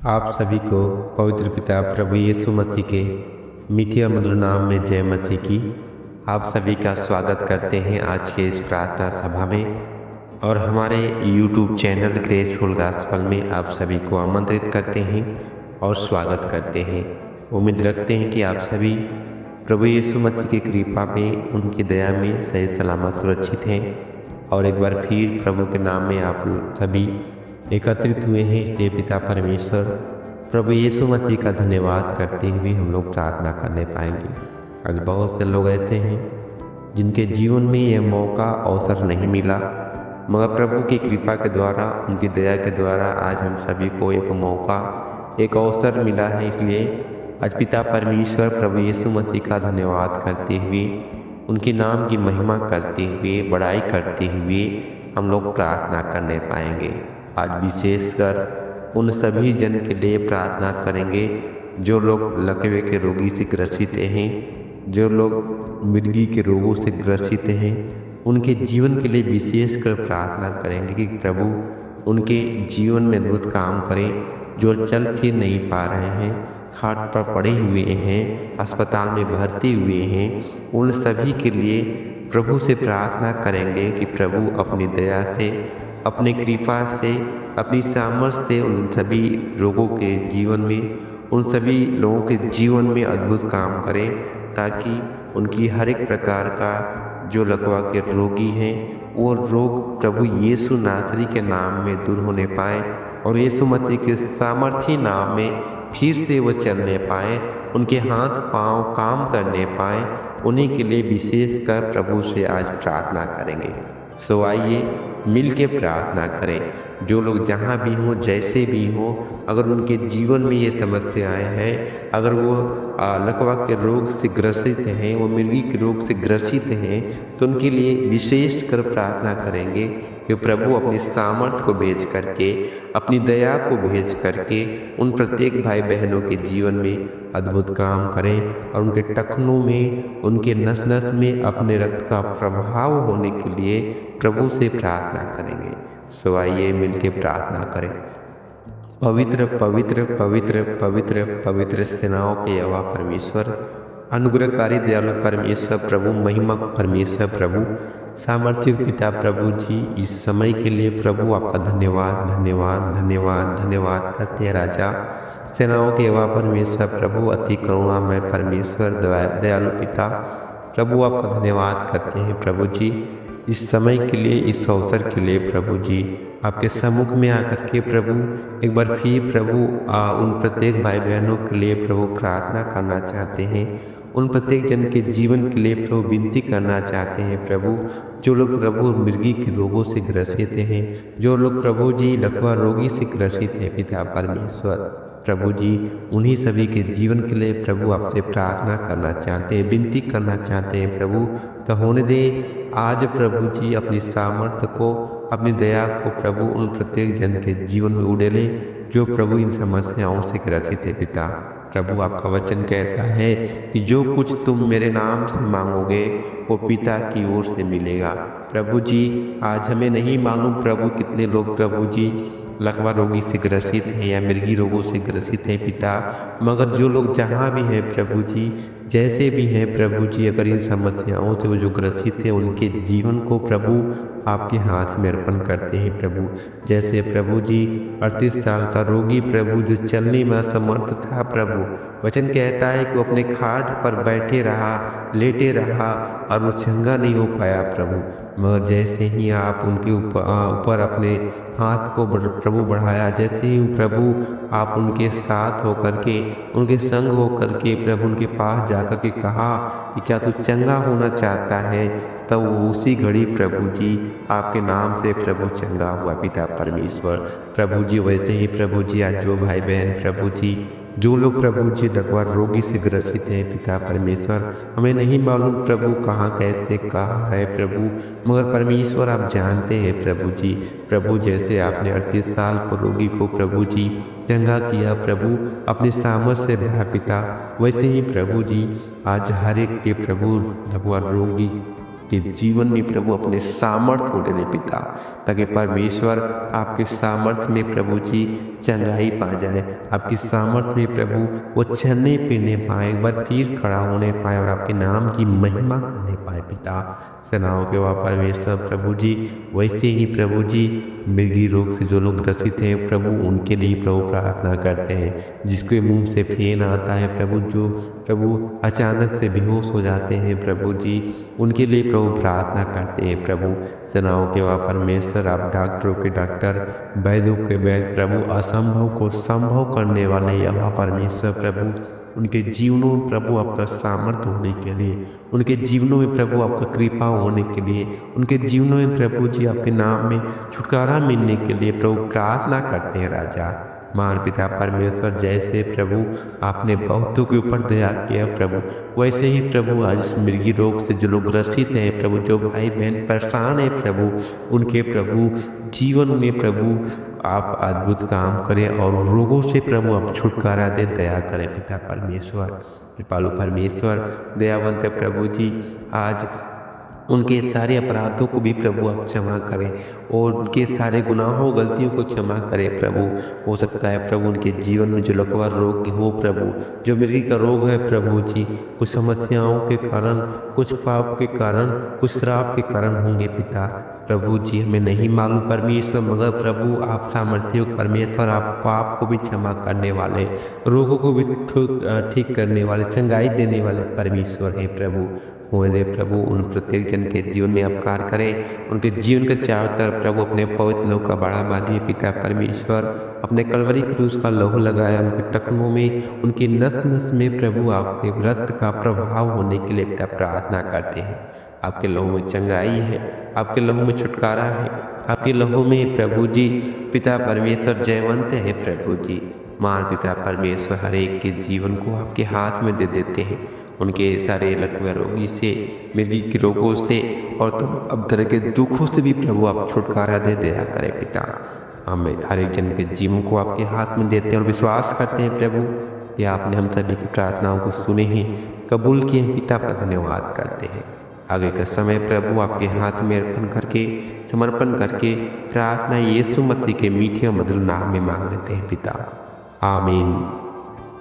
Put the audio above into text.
आप सभी को पवित्र पिता प्रभु यीशु मसीह के मीठे और मधुर नाम में जय मसीह की। आप सभी का स्वागत करते हैं आज के इस प्रार्थना सभा में और हमारे YouTube चैनल ग्रेसफुल गॉस्पेल में आप सभी को आमंत्रित करते हैं और स्वागत करते हैं। उम्मीद रखते हैं कि आप सभी प्रभु यीशु मसीह की कृपा में, उनकी दया में सही सलामत सुरक्षित हैं और एक बार फिर प्रभु के नाम में आप सभी एकत्रित हुए हैं। इसलिए पिता परमेश्वर प्रभु यीशु मसीह का धन्यवाद करते हुए हम लोग प्रार्थना करने पाएंगे। आज बहुत से लोग ऐसे हैं जिनके जीवन में यह मौका अवसर नहीं मिला, मगर प्रभु की कृपा के द्वारा, उनकी दया के द्वारा आज हम सभी को एक मौका, एक अवसर मिला है। इसलिए आज पिता परमेश्वर प्रभु यीशु मसीह का धन्यवाद करते हुए, उनके नाम की महिमा करते हुए, बड़ाई करते हुए हम लोग प्रार्थना करने पाएंगे। आज विशेषकर उन सभी जन के लिए प्रार्थना करेंगे जो लोग लकवे के रोगी से ग्रसित हैं, जो लोग मिर्गी के रोगों से ग्रसित हैं। उनके जीवन के लिए विशेषकर प्रार्थना करेंगे कि प्रभु उनके जीवन में अद्भुत काम करें। जो चल फिर नहीं पा रहे हैं, खाट पर पड़े हुए हैं, अस्पताल में भर्ती हुए हैं, उन सभी के लिए प्रभु से प्रार्थना करेंगे कि प्रभु अपनी दया से, अपने कृपा से, अपनी सामर्थ्य से उन सभी लोगों के जीवन में, उन सभी लोगों के जीवन में अद्भुत काम करें, ताकि उनकी हर एक प्रकार का जो लकवा के रोगी हैं वो रोग प्रभु यीशु नासरी के नाम में दूर होने पाए और यीशु मसीह के सामर्थी नाम में फिर से वो चलने पाए, उनके हाथ पांव काम करने पाए। उन्हीं के लिए विशेषकर प्रभु से आज प्रार्थना करेंगे। सो आइए मिल के प्रार्थना करें। जो लोग जहाँ भी हों, जैसे भी हों, अगर उनके जीवन में ये समस्याएं हैं, अगर वो लकवा के रोग से ग्रसित हैं, वो मिर्गी के रोग से ग्रसित हैं, तो उनके लिए विशेष कर प्रार्थना करेंगे कि प्रभु अपनी सामर्थ्य को भेज करके, अपनी दया को भेज करके उन प्रत्येक भाई बहनों के जीवन में अद्भुत काम करें और उनके टखनों में, उनके नस नस में अपने रक्त का प्रभाव होने के लिए प्रभु से प्रार्थना करेंगे। सो आइए मिलके प्रार्थना करें। पवित्र पवित्र पवित्र पवित्र पवित्र सेनाओं के यहोवा परमेश्वर, अनुग्रहकारी दयालु परमेश्वर प्रभु, महिमा परमेश्वर प्रभु, सामर्थ्य पिता प्रभु जी, इस समय के लिए प्रभु आपका धन्यवाद धन्यवाद धन्यवाद धन्यवाद करते हैं। राजा सेनाओं के यहोवा परमेश्वर प्रभु, अति करुणामय परमेश्वर, दयालु पिता प्रभु, आपका धन्यवाद करते हैं प्रभु जी, इस समय के लिए, इस अवसर के लिए प्रभु जी। आपके सम्मुख में आकर के प्रभु एक बार फिर प्रभु उन प्रत्येक भाई बहनों के लिए प्रभु प्रार्थना करना चाहते हैं। उन प्रत्येक जन के जीवन के लिए प्रभु विनती करना चाहते हैं प्रभु। जो लोग प्रभु मिर्गी के रोगों से ग्रसित हैं, जो लोग प्रभु जी लकवा रोगी से ग्रसित हैं, पिता परमेश्वर प्रभु जी, उन्हीं सभी के जीवन के लिए प्रभु आपसे प्रार्थना करना चाहते हैं, विनती करना चाहते हैं प्रभु। तो होने दे आज प्रभु जी अपनी सामर्थ्य को, अपनी दया को प्रभु उन प्रत्येक जन के जीवन में उड़ेले जो प्रभु इन समस्याओं से ग्रसित है। पिता प्रभु, आपका वचन कहता है कि जो कुछ तुम मेरे नाम से मांगोगे वो पिता की ओर से मिलेगा। प्रभु जी, आज हमें नहीं मालूम प्रभु कितने लोग प्रभु जी लकवा रोगी से ग्रसित हैं या मिर्गी रोगों से ग्रसित हैं पिता, मगर जो लोग जहाँ भी हैं प्रभु जी, जैसे भी हैं प्रभु जी, अगर इन समस्याओं से वो जो ग्रसित हैं, उनके जीवन को प्रभु आपके हाथ में अर्पण करते हैं प्रभु। जैसे प्रभु जी 38 साल का रोगी प्रभु जो चलने में असमर्थ था प्रभु, वचन कहता है कि वो अपने खाट पर बैठे रहा, लेटे रहा और वो चंगा नहीं हो पाया प्रभु, मगर जैसे ही आप उनके ऊपर अपने हाथ को प्रभु बढ़ाया, जैसे ही प्रभु आप उनके साथ होकर के, उनके संग होकर के प्रभु उनके पास जाकर के कहा कि क्या तू चंगा होना चाहता है, तब वो उसी घड़ी प्रभु जी आपके नाम से प्रभु चंगा हुआ पिता परमेश्वर प्रभु जी। वैसे ही प्रभु जी आज जो भाई बहन प्रभु जी, जो लोग प्रभु जी लकवा रोगी से ग्रसित हैं पिता परमेश्वर, हमें नहीं मालूम प्रभु कहाँ कैसे कहाँ है प्रभु, मगर परमेश्वर आप जानते हैं प्रभु जी। प्रभु जैसे आपने 38 साल को रोगी को प्रभु जी चंगा किया प्रभु अपने सामर्थ्य से भरा पिता, वैसे ही प्रभु जी आज हर एक के प्रभु लकवा रोगी के जीवन में प्रभु अपने सामर्थ्य को दे पिता, ताकि परमेश्वर आपके सामर्थ्य में प्रभु जी चंगाई पा जाए, आपकी सामर्थ्य में प्रभु वो चलने फिरने पाए, एक बार फिर खड़ा होने पाए और आपके नाम की महिमा करने पाए पिता। सेनाओं के वहाँ परमेश्वर प्रभु जी, वैसे ही प्रभु जी मृगी रोग से जो लोग ग्रसित हैं प्रभु, उनके लिए प्रभु प्रार्थना करते हैं। जिसके मुंह से फेन आता है प्रभु, जो प्रभु अचानक से बेहोश हो जाते हैं प्रभु जी, उनके लिए प्रभु प्रार्थना करते हैं प्रभु। सेनाओं के वहाँ परमेश्वर आप डॉक्टरों के डॉक्टर, वैद्यों के वैद्य प्रभु, असंभव को संभव करने वाले यहाँ परमेश्वर प्रभु, उनके जीवनों में प्रभु आपका सामर्थ्य होने के लिए, उनके जीवनों में प्रभु आपका कृपा होने के लिए, उनके जीवनों में प्रभु जी आपके नाम में छुटकारा मिलने के लिए प्रभु प्रार्थना करते हैं राजा। महान पिता परमेश्वर, जैसे प्रभु आपने बहुतों के ऊपर दया किया प्रभु, वैसे ही प्रभु आज इस मृगी रोग से जो लोग ग्रसित हैं प्रभु, जो भाई बहन परेशान है प्रभु, उनके प्रभु जीवन में प्रभु आप अद्भुत काम करें और रोगों से प्रभु आप छुटकारा दे, दया करें पिता परमेश्वर। कृपालु परमेश्वर, दयावंत प्रभु जी, आज उनके सारे अपराधों को भी प्रभु आप क्षमा करें और उनके सारे गुनाहों गलतियों को क्षमा करें प्रभु। हो सकता है प्रभु उनके जीवन में जो लकवा रोग हो प्रभु, जो मृगी का रोग है प्रभु जी, कुछ समस्याओं के कारण, कुछ पाप के कारण, कुछ श्राप के कारण होंगे पिता प्रभु जी, हमें नहीं मालूम परमेश्वर, मगर प्रभु आप सामर्थ्य परमेश्वर, आप पाप को भी क्षमा करने वाले, रोगों को भी ठीक करने वाले, चंगाई देने वाले परमेश्वर है प्रभु। मेरे प्रभु उन प्रत्येक जन के जीवन में आप कार्य करें, उनके जीवन के चारों तरफ प्रभु अपने पवित्र लहू का बड़ा बांधिए पिता परमेश्वर। अपने कलवरी क्रूस का लहू लगाया उनके टखनों में, उनकी नस नस में प्रभु आपके रक्त का प्रभाव होने के लिए पिता प्रार्थना करते हैं। आपके लहू में चंगाई है, आपके लहू में छुटकारा है, आपके लहू में प्रभु जी पिता परमेश्वर जयवंत है प्रभु जी। महान पिता परमेश्वर, हर एक के जीवन को आपके हाथ में दे देते हैं, उनके सारे लकवा रोगी से, मृगी के रोगों से और अब तरह के दुखों से भी प्रभु आप छुटकारा दे, दया करें पिता। हमें हर एक जन के जीवन को आपके हाथ में देते हैं और विश्वास करते हैं प्रभु, या आपने हम सभी की प्रार्थनाओं को सुने ही कबूल किए पिता, पर धन्यवाद करते हैं। आगे का समय प्रभु आपके हाथ में अर्पण करके, समर्पण करके प्रार्थना यीशु मसीह के मीठे और मधुर नाम में मांग लेते हैं पिता, आमीन।